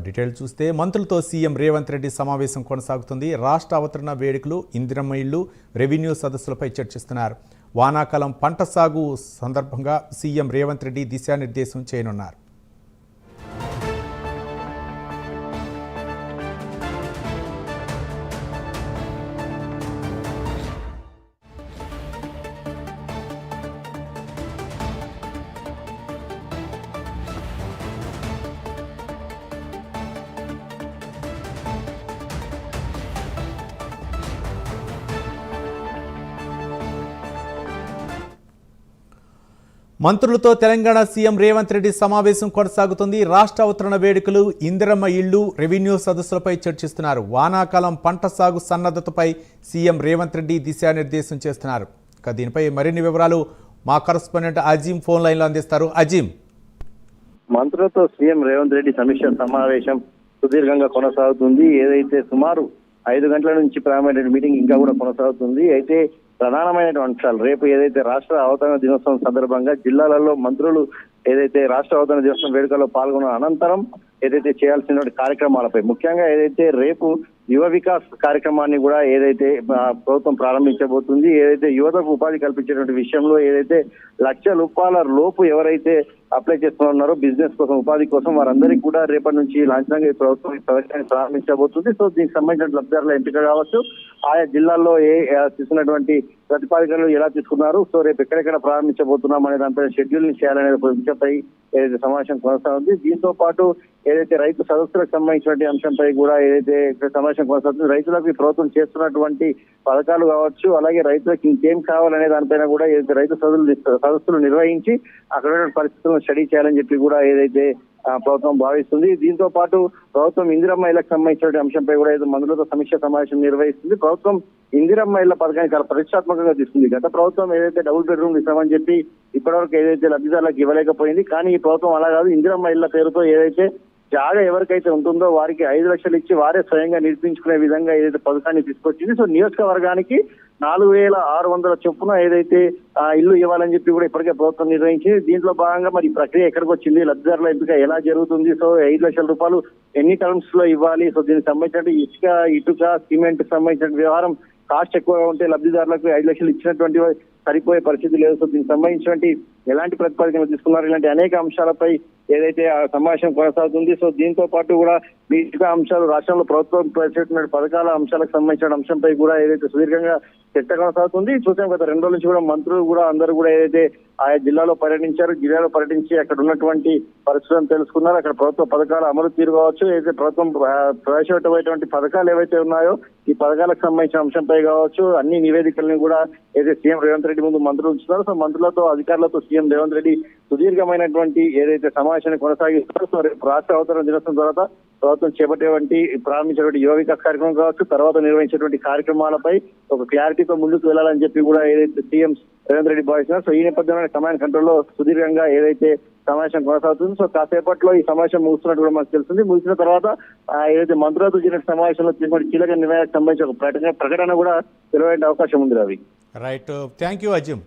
Detail చూస్తే మంత్రులతో CM Revanth Reddy సమావేశం కొనసాగుతుంది. రాష్ట్ర అవతరణ వేడుకలు, ఇందిరమ్మ ఇళ్లు, రెవెన్యూ సదస్సులపై చర్చిస్తున్నారు. వానాకాలం పంట సాగు సందర్భంగా సీఎం రేవంత్ రెడ్డి దిశానిర్దేశం చేయనున్నారు. మంత్రులతో తెలంగాణ సీఎం రేవంత్ రెడ్డి సమావేశం కొనసాగుతుంది. రాష్ట్ర అవతరణ వేడుకలు, ఇందిరమ్మ ఇళ్లు, రెవెన్యూ సదస్సులపై చర్చిస్తున్నారు. వానాకాలం పంట సాగు సన్నద్ధతపై సీఎం రేవంత్ రెడ్డి దిశానిర్దేశం చేస్తున్నారు. దీనిపై మరిన్ని వివరాలు మా కరెస్పాండెంట్ అజీం ఫోన్ లైన్లో అందిస్తారు. అజీం, మంత్రులతో సీఎం రేవంత్ రెడ్డి సమీక్ష సమావేశం సుదీర్ఘంగా కొనసాగుతుంది. ఏదైతే సుమారు 5 గంటల నుంచి ప్రారంభమైన మీటింగ్ ఇంకా కూడా కొనసాగుతుంది. అయితే ప్రధానమైనటువంటి అంశాలు రేపు ఏదైతే రాష్ట్ర అవతరణ దినోత్సవం సందర్భంగా జిల్లాలలో మంత్రులు ఏదైతే రాష్ట్ర అవతరణ దినోత్సవం వేడుకల్లో పాల్గొన్న అనంతరం ఏదైతే చేయాల్సిన కార్యక్రమాలపై ముఖ్యంగా ఏదైతే రేపు యువ వికాస్ కార్యక్రమాన్ని కూడా ఏదైతే ప్రభుత్వం ప్రారంభించబోతుంది. ఏదైతే యువతకు ఉపాధి కల్పించేటువంటి విషయంలో ఏదైతే ₹1,00,000 లోపు ఎవరైతే అప్లై చేస్తున్నారో బిజినెస్ కోసం, ఉపాధి కోసం, వారందరికీ కూడా రేపటి నుంచి లాంఛనంగా ఈ ప్రభుత్వం ఈ పథకాన్ని ప్రారంభించబోతుంది. సో దీనికి సంబంధించిన లబ్ధిదారుల ఎంపిక కావచ్చు, ఆయా జిల్లాల్లో తీసుకున్నటువంటి ప్రతిపాదనలు ఎలా తీసుకున్నారు, సో రేపు ఎక్కడెక్కడ ప్రారంభించబోతున్నాం అనే దానిపై షెడ్యూల్ ని చేయాలనే విషయంపై ఏదైతే సమావేశం కొనసాగుతుంది. దీంతో పాటు ఏదైతే రైతు సదస్సులకు సంబంధించినటువంటి అంశంపై కూడా ఏదైతే సమావేశం కొనసాగుతుంది. రైతులకు ప్రభుత్వం చేస్తున్నటువంటి పథకాలు కావచ్చు, అలాగే రైతులకు ఇంకేం కావాలనే దానిపైన కూడా ఏదైతే రైతు సదస్సులు నిర్వహించి అక్కడ పరిస్థితులను స్టడీ చేయాలని చెప్పి కూడా ఏదైతే ప్రభుత్వం భావిస్తుంది. దీంతో పాటు ప్రభుత్వం ఇందిరమ్మ ఇళ్లకు సంబంధించిన అంశంపై కూడా ఏదో మంత్రులతో సమీక్ష సమావేశం నిర్వహిస్తుంది. ప్రభుత్వం ఇందిరమ్మ ఇళ్ల పథకాన్ని చాలా ప్రతిష్టాత్మకంగా తీసుకుంది. గత ప్రభుత్వం ఏదైతే డబుల్ బెడ్రూమ్ ఇస్తామని చెప్పి ఇప్పటివరకు ఏదైతే లబ్ధిదారులకు ఇవ్వలేకపోయింది. కానీ ఈ ప్రభుత్వం అలా కాదు, ఇందిరమ్మ ఇళ్ల పేరుతో ఏదైతే జాగా ఎవరికైతే ఉంటుందో వారికి 5 లక్షలు ఇచ్చి వారే స్వయంగా నిర్మించుకునే విధంగా ఏదైతే పథకాన్ని తీసుకొచ్చింది. సో నియోజకవర్గానికి 4,600 చొప్పున ఏదైతే ఇల్లు ఇవ్వాలని చెప్పి కూడా ఇప్పటికే ప్రభుత్వం నిర్వహించింది. దీంట్లో భాగంగా మరి ప్రక్రియ ఎక్కడికి వచ్చింది, లబ్ధిదారుల ఎంపిక ఎలా జరుగుతుంది, సో ₹5 లక్షల ఎన్ని టర్మ్స్ లో ఇవ్వాలి, సో దీనికి సంబంధించిన ఇటుక, సిమెంట్ సంబంధించిన వ్యవహారం కాస్ట్ ఎక్కువగా ఉంటే లబ్ధిదారులకు 5 లక్షలు ఇచ్చినటువంటి సరిపోయే పరిస్థితి లేదు. సో దీనికి సంబంధించినటువంటి ఎలాంటి ప్రతిపాదనలు తీసుకున్నారు, ఇలాంటి అనేక అంశాలపై ఏదైతే ఆ సమావేశం కొనసాగుతుంది. సో దీంతో పాటు కూడా మిగతా అంశాలు రాష్ట్రంలో ప్రభుత్వం ప్రవేశపెట్టిన పథకాల అంశాలకు సంబంధించిన అంశంపై కూడా ఏదైతే సుదీర్ఘంగా చర్చ కొనసాగుతుంది. చూసాం గత 2 రోజుల నుంచి కూడా మంత్రులు కూడా అందరూ కూడా ఏదైతే ఆయా జిల్లాలో పర్యటించి అక్కడ ఉన్నటువంటి పరిస్థితులను తెలుసుకున్నారు. అక్కడ ప్రభుత్వ పథకాల అమలు తీరు కావచ్చు, ఏదైతే ప్రభుత్వం ప్రవేశపెట్టబోయేటువంటి పథకాలు ఏవైతే ఉన్నాయో ఈ పథకాలకు సంబంధించిన అంశంపై కావచ్చు అన్ని నివేదికలను కూడా ఏదైతే సీఎం రేవంత్ రెడ్డి ముందు మంత్రులు ఉంచుతున్నారు. సో మంత్రులతో, అధికారులతో సీఎం రేవంత్ రెడ్డి సుదీర్ఘమైనటువంటి ఏదైతే సమావేశాన్ని కొనసాగిస్తారు. సో రాష్ట్ర అవతరణ దినోత్సవం తర్వాత ప్రభుత్వం ప్రారంభించేటువంటి యువ వికాస్ కార్యక్రమం కావచ్చు, తర్వాత నిర్వహించేటువంటి కార్యక్రమాలపై ఒక క్లారిటీతో ముందుకు వెళ్లాలని చెప్పి కూడా ఏదైతే సీఎం రేవంత్ రెడ్డి భావిస్తున్నారు. సో ఈ నేపథ్యంలో కమాండ్ కంట్రోల్ లో సుదీర్ఘంగా ఏదైతే సమావేశం కొనసాగుతుంది. సో కాసేపట్లో ఈ సమావేశం ముగుస్తున్నట్టు కూడా మనకు తెలుస్తుంది. ముగిసిన తర్వాత ఏదైతే మంత్రులతో జరిగిన సమావేశంలో కీలక నిర్ణయాలకు సంబంధించి ఒక ప్రకటన కూడా వెలువడే అవకాశం ఉంది. Ravi, right, thank you Azeem.